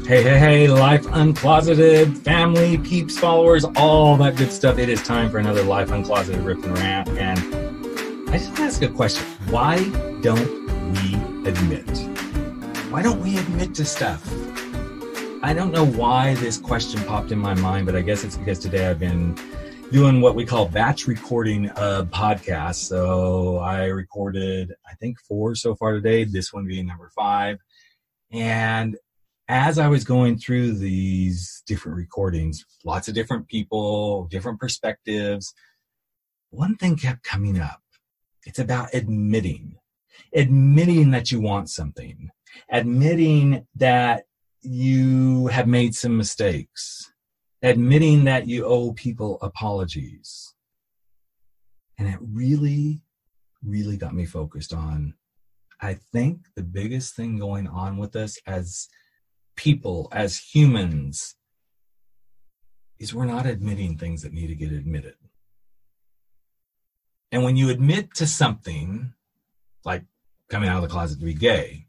Hey, Life Uncloseted, family, peeps, followers, all that good stuff. It is time for another Life Uncloseted Riff and Rant. And I just want to ask a question. Why don't we admit? Why don't we admit to stuff? I don't know why this question popped in my mind, but I guess it's because today I've been doing what we call batch recording of podcasts. So I recorded, I think, 4 so far today, this one being number 5. And as I was going through these different recordings, lots of different people, different perspectives, one thing kept coming up. It's about admitting that you want something, admitting that you have made some mistakes, admitting that you owe people apologies. And it really, really got me focused on, I think the biggest thing going on with us as people, as humans, is we're not admitting things that need to get admitted. And when you admit to something, like coming out of the closet to be gay,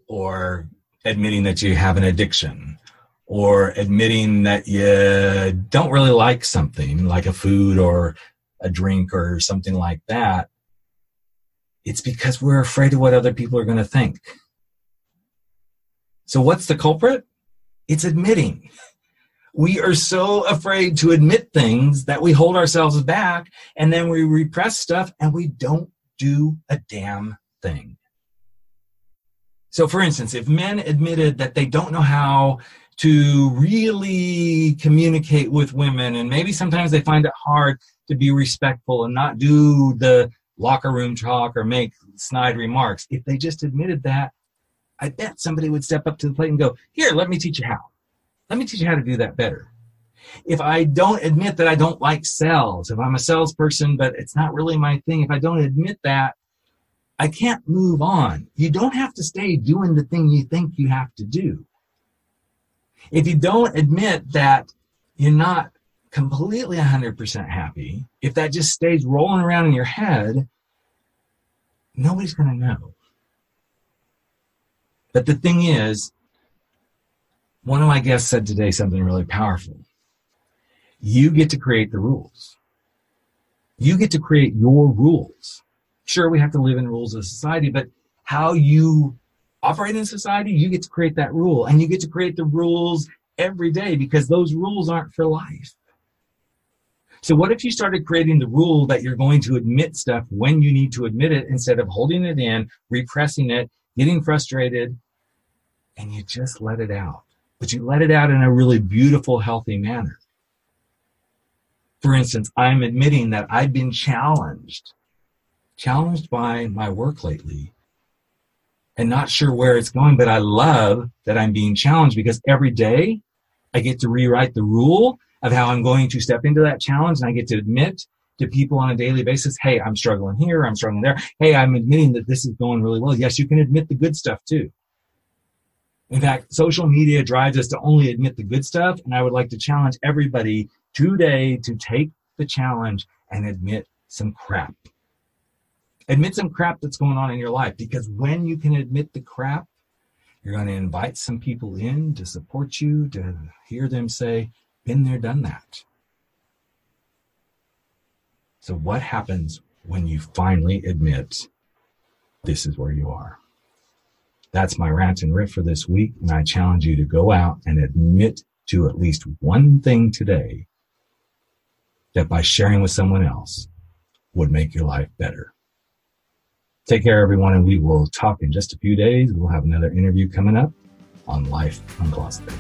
or admitting that you have an addiction, or admitting that you don't really like something, like a food or a drink or something like that, it's because we're afraid of what other people are going to think. So what's the culprit? It's admitting. We are so afraid to admit things that we hold ourselves back, and then we repress stuff and we don't do a damn thing. So for instance, if men admitted that they don't know how to really communicate with women, and maybe sometimes they find it hard to be respectful and not do the locker room talk or make snide remarks, if they just admitted that, I bet somebody would step up to the plate and go, here, let me teach you how. Let me teach you how to do that better. If I don't admit that I don't like sales, if I'm a salesperson, but it's not really my thing, if I don't admit that, I can't move on. You don't have to stay doing the thing you think you have to do. If you don't admit that you're not completely 100% happy, if that just stays rolling around in your head, nobody's going to know. But the thing is, one of my guests said today something really powerful. You get to create the rules. You get to create your rules. Sure, we have to live in rules of society, but how you operate in society, you get to create that rule. And you get to create the rules every day, because those rules aren't for life. So what if you started creating the rule that you're going to admit stuff when you need to admit it, instead of holding it in, repressing it, getting frustrated, and you just let it out. But you let it out in a really beautiful, healthy manner. For instance, I'm admitting that I've been challenged by my work lately, and not sure where it's going, but I love that I'm being challenged, because every day I get to rewrite the rule of how I'm going to step into that challenge, and I get to admit to people on a daily basis, hey, I'm struggling here, I'm struggling there. Hey, I'm admitting that this is going really well. Yes, you can admit the good stuff too. In fact, social media drives us to only admit the good stuff, and I would like to challenge everybody today to take the challenge and admit some crap. Admit some crap that's going on in your life, because when you can admit the crap, you're going to invite some people in to support you, to hear them say, been there, done that. So what happens when you finally admit this is where you are? That's my rant and riff for this week, and I challenge you to go out and admit to at least one thing today that by sharing with someone else would make your life better. Take care, everyone, and we will talk in just a few days. We'll have another interview coming up on Life Uncloseted.